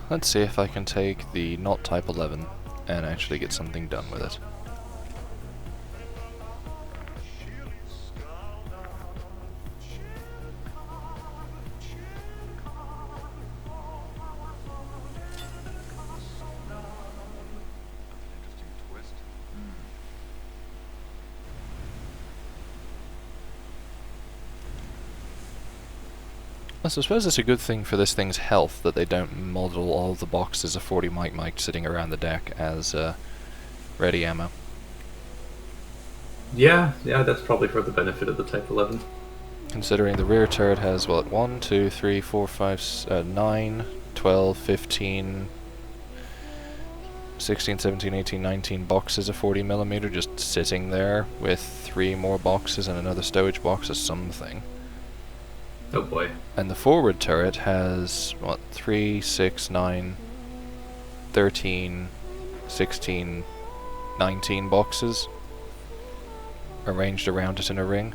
Let's see if I can take the not Type 11 and actually get something done with it. I suppose it's a good thing for this thing's health that they don't model all the boxes of 40 Mike sitting around the deck as ready ammo. Yeah, that's probably for the benefit of the Type 11. Considering the rear turret has, what, 1, 2, 3, 4, 5, 9, 12, 15, 16, 17, 18, 19 boxes of 40mm just sitting there with 3 more boxes and another stowage box or something. Oh boy. And the forward turret has, what, 3, 6, 9, 13, 16, 19 boxes arranged around it in a ring.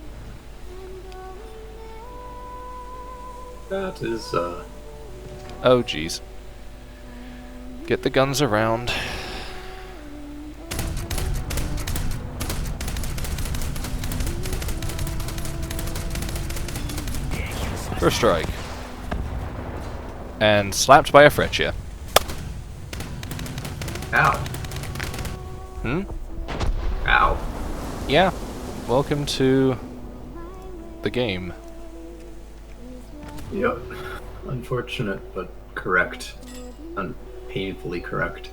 That is, Oh jeez. Get the guns around. First strike. And slapped by a Freccia. Ow. Hmm? Ow. Yeah. Welcome to the game. Yep. Unfortunate, but correct. Painfully correct.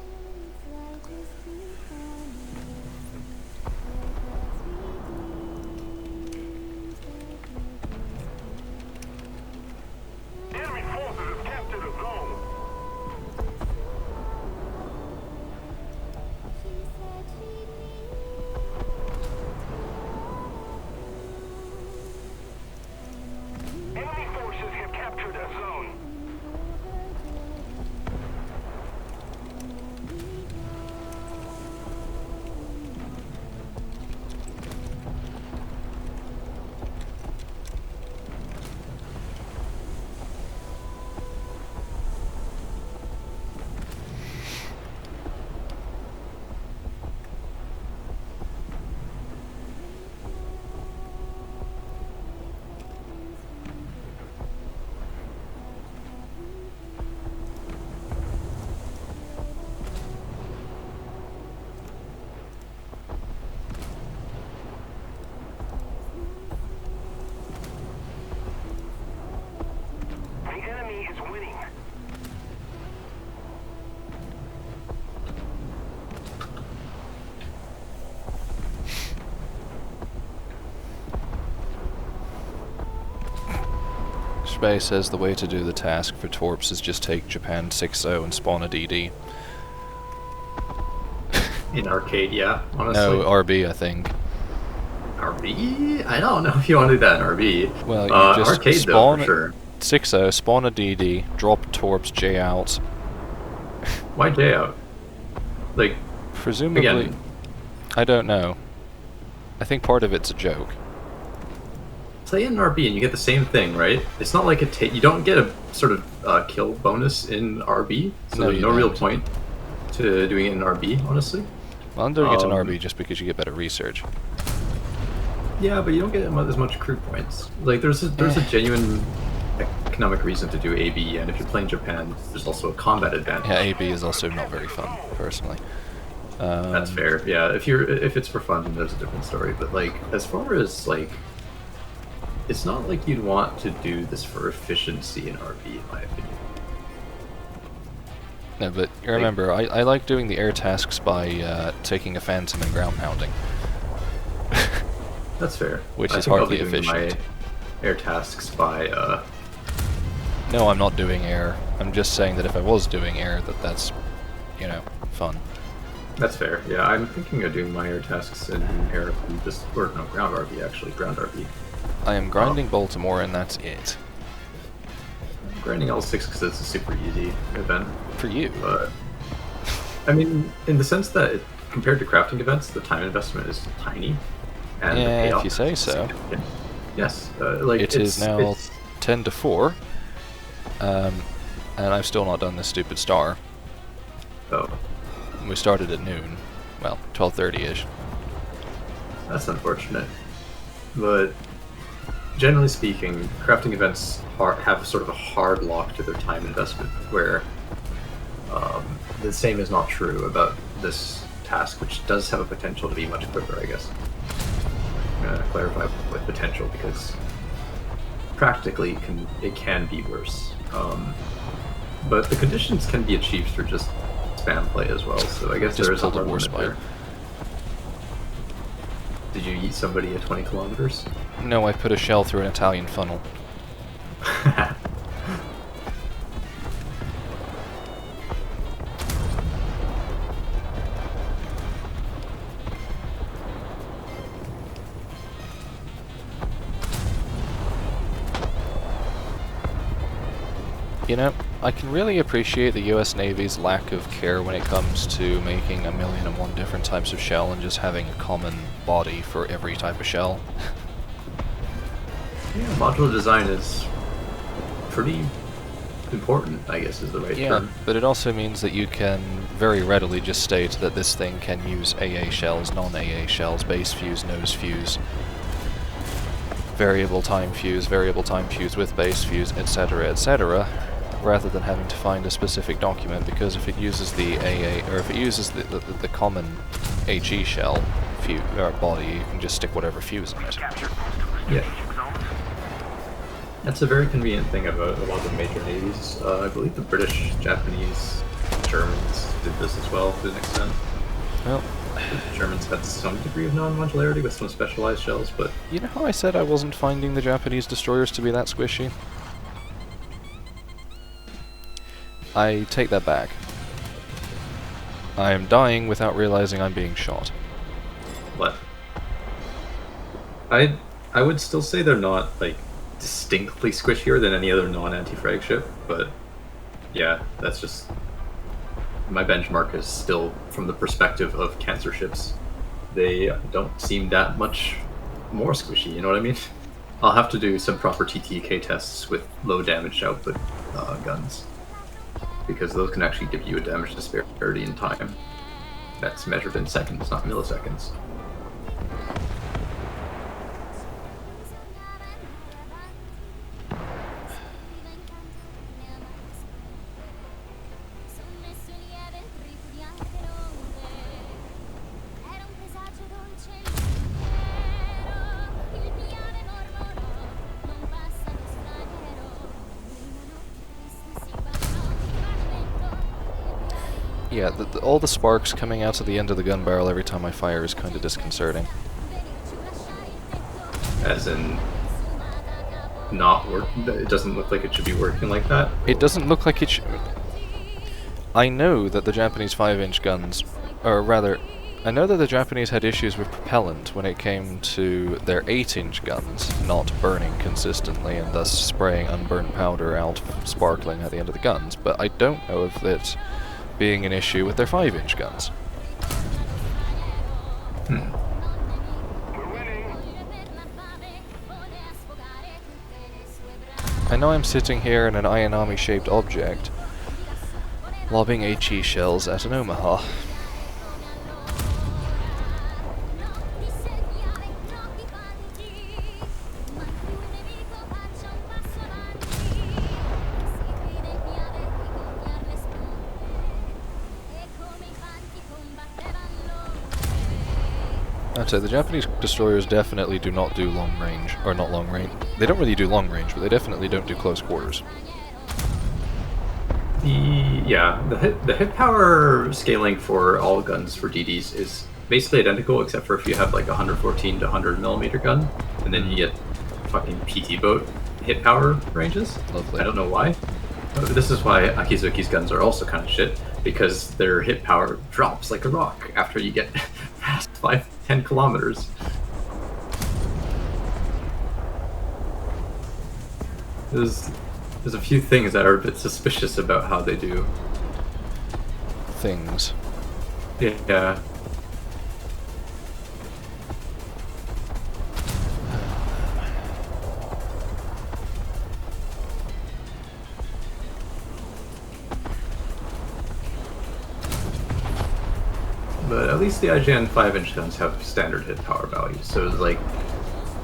Enemy forces have captured a zone. Enemy forces have captured a zone. The enemy is winning. Spay says the way to do the task for Torps is just take Japan 6-0 and spawn a DD. In arcade, yeah, honestly. No, RB, I think. RB? I don't know if you want to do that in RB. Well, you just arcade spawn though, for sure. 6-0, spawn a DD, drop Torps J out. Why J out? Like, Presumably, again, I don't know. I think part of it's a joke. play in RB and you get the same thing, right? It's not like you don't get a sort of kill bonus in RB, so No, there's you no real don't. point to doing it in RB, honestly. Well, I'm doing it in RB just because you get better research. Yeah, but you don't get as much crew points. Like, there's a genuine economic reason to do AB, and if you're playing Japan, there's also a combat advantage. Yeah, AB is also not very fun, personally. That's fair. Yeah, if it's for fun, then there's a different story. But like, as far as like, it's not like you'd want to do this for efficiency in RB, in my opinion. No, but remember, I like doing the air tasks by taking a Phantom and ground pounding. That's fair. Which I is think I'll hardly be doing efficient. My air tasks by No, I'm not doing air. I'm just saying that if I was doing air, that's, you know, fun. That's fair. Yeah, I'm thinking of doing my air tasks in air and ground RB actually, ground RB. I am grinding Baltimore, and that's it. I'm grinding L6 because it's a super easy event. For you. But I mean, in the sense that compared to crafting events, the time investment is tiny. And Yeah, the payoff if you say is so. significant. Yes, like It is now 10 to 4. And I've still not done this stupid star. Oh, We started at noon. Well, 12:30ish. that's unfortunate. But generally speaking, crafting events have sort of a hard lock to their time investment, where the same is not true about this task, which does have a potential to be much quicker, I guess. I'm gonna clarify with potential, because practically it can be worse. But the conditions can be achieved through just spam play as well, so I guess Just there is a pulled a hard war limit spike. there. Did you eat somebody at 20 kilometers? No, I put a shell through an Italian funnel. You know, I can really appreciate the US Navy's lack of care when it comes to making 1,000,001 different types of shell and just having a common body for every type of shell. Yeah, modular design is pretty important, I guess is the right Yeah, term. but it also means that you can very readily just state that this thing can use AA shells, non-AA shells, base fuse, nose fuse, variable time fuse with base fuse, etc., rather than having to find a specific document, because if it uses the AA, or if it uses the common HE shell or body, you can just stick whatever fuse in it. Yeah. That's a very convenient thing about a lot of the major navies. I believe the British, Japanese, Germans did this as well to an extent. Well, The Germans had some degree of non-modularity with some specialized shells, but you know how I said I wasn't finding the Japanese destroyers to be that squishy? I take that back. I am dying without realizing I'm being shot. what? I would still say they're not like distinctly squishier than any other non-anti-frag ship, but yeah, that's just my benchmark is still from the perspective of cancer ships. They don't seem that much more squishy, you know what I mean? I'll have to do some proper TTK tests with low damage output guns, because those can actually give you a damage disparity in time that's measured in seconds, not milliseconds. Yeah, all the sparks coming out of the end of the gun barrel every time I fire is kind of disconcerting. As in, not work. It doesn't look like it should be working like that. It doesn't look like it should. I know that the Japanese 5-inch guns, or rather, I know that the Japanese had issues with propellant when it came to their 8-inch guns not burning consistently and thus spraying unburned powder out sparkling at the end of the guns, but I don't know if it being an issue with their 5-inch guns. We're winning. I know I'm sitting here in an Ayanami-shaped object, lobbing HE shells at an Omaha. I'd say the Japanese destroyers definitely do not do long range, or not long range. They don't really do long range, but they definitely don't do close quarters. The hit power scaling for all guns for DDs is basically identical, except for if you have like a 114 to 100 millimeter gun, and then you get fucking PT boat hit power ranges. Lovely. I don't know why. But this is why Akizuki's guns are also kind of shit, because their hit power drops like a rock after you get past 5-10 kilometers. There's a few things that are a bit suspicious about how they do. Things. Yeah. but at least the IGN 5-inch guns have standard hit power values. So like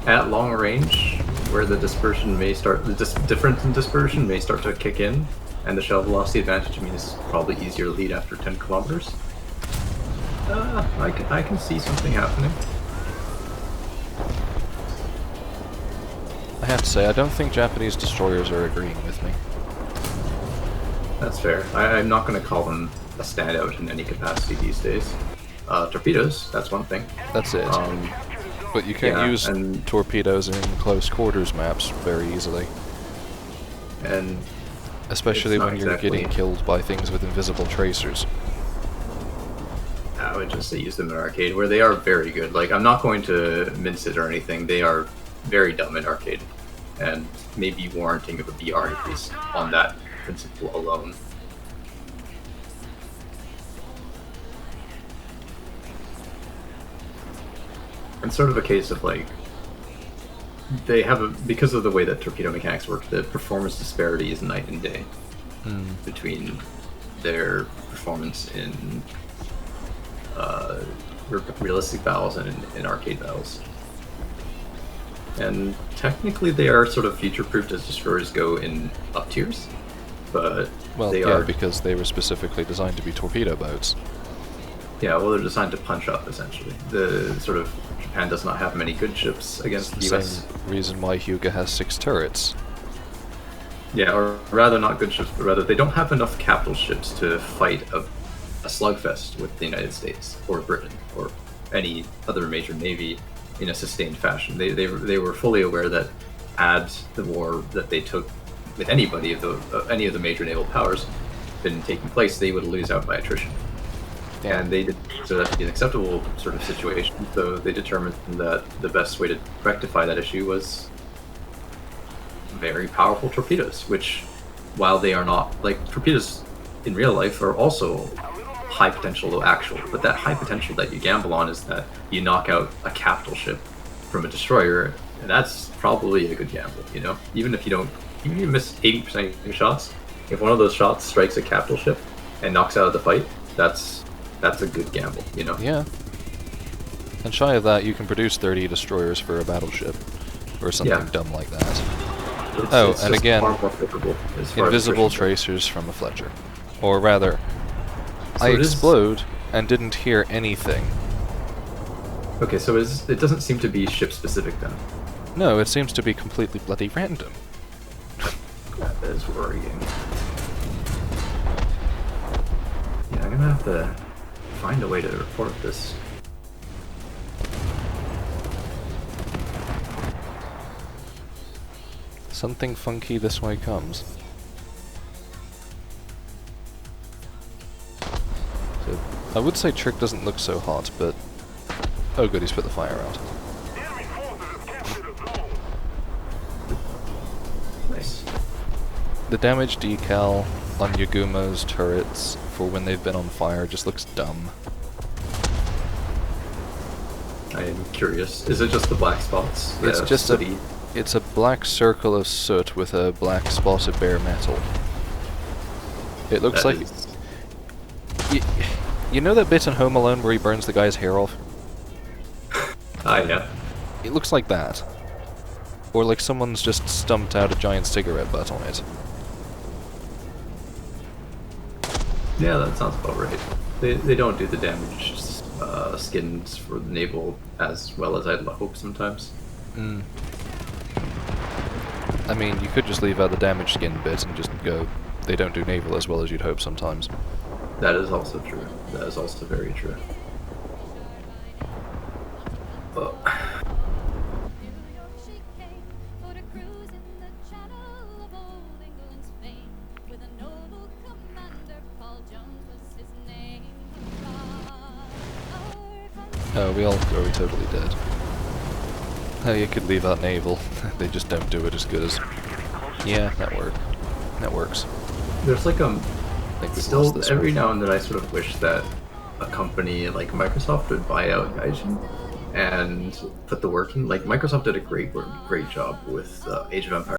at long range, where the dispersion may start, the difference in dispersion may start to kick in, and the shell velocity advantage means probably easier to lead after 10 kilometers. I can see something happening. I have to say, I don't think Japanese destroyers are agreeing with me. That's fair. I'm not going to call them a standout in any capacity these days. Torpedoes, that's one thing. That's it. But you can't yeah, use and- torpedoes in close quarters maps very easily. And Especially It's not when you're exactly- getting killed by things with invisible tracers. I would just say use them in arcade, where they are very good. Like, I'm not going to mince it or anything. They are very dumb in arcade, and maybe warranting of a BR increase on that principle alone. It's sort of a case of like they have a, because of the way that torpedo mechanics work, the performance disparity is night and day between their performance in realistic battles and in arcade battles. And technically, they are sort of future-proofed as destroyers go in up tiers, but Well, they yeah, are because they were specifically designed to be torpedo boats. yeah. Well, they're designed to punch up essentially. The sort of Japan does not have many good ships against the Same US. reason why Hyuga has 6 turrets. Yeah, or rather not good ships, but rather they don't have enough capital ships to fight a slugfest with the United States or Britain or any other major navy in a sustained fashion. They were fully aware that had the war that they took with anybody of any of the major naval powers been taking place, they would lose out by attrition. And they did so that to be an acceptable sort of situation. So they determined that the best way to rectify that issue was very powerful torpedoes, which, while they are not like torpedoes in real life, are also high potential though actual. But that high potential that you gamble on is that you knock out a capital ship from a destroyer, and that's probably a good gamble. You know, even if you miss 80% of your shots, if one of those shots strikes a capital ship and knocks out of the fight, that's a good gamble. You know. Yeah. And shy of that, you can produce 30 destroyers for a battleship, or something Yeah. dumb like that. It's and just again, far more favorable as far as Invisible attrition. tracers from a Fletcher. Or rather, So I it is- explode and didn't hear anything. Okay, so it doesn't seem to be ship specific then. No, it seems to be completely bloody random. That is worrying. Yeah, I'm gonna have to find a way to report this. Something funky this way comes. So, I would say Trick doesn't look so hot, but... Oh good, he's put the fire out. Enemy forces have captured a zone. Nice. The damage decal on Yagumo's turrets for when they've been on fire just looks dumb. I am curious. Is it just the black spots? It's The just sooty- It's a black circle of soot with a black spot of bare metal. It looks that like... is- You know that bit in Home Alone where he burns the guy's hair off? Ah, yeah. It looks like that. Or like someone's just stumped out a giant cigarette butt on it. Yeah, that sounds about right. They don't do the damage skins for the naval as well as I'd hope sometimes. I mean, you could just leave out the damage skin bit and just go, they don't do naval as well as you'd hope sometimes. That is also true. That is also very true. Oh. Oh, are we totally dead? Oh, you could leave out naval. They just don't do it as good as... Yeah, that works. There's like I think we've still lost this every one. now and then I sort of wish that a company like Microsoft would buy out Gaijin and put the work in. Like Microsoft did a great job with Age of Empires.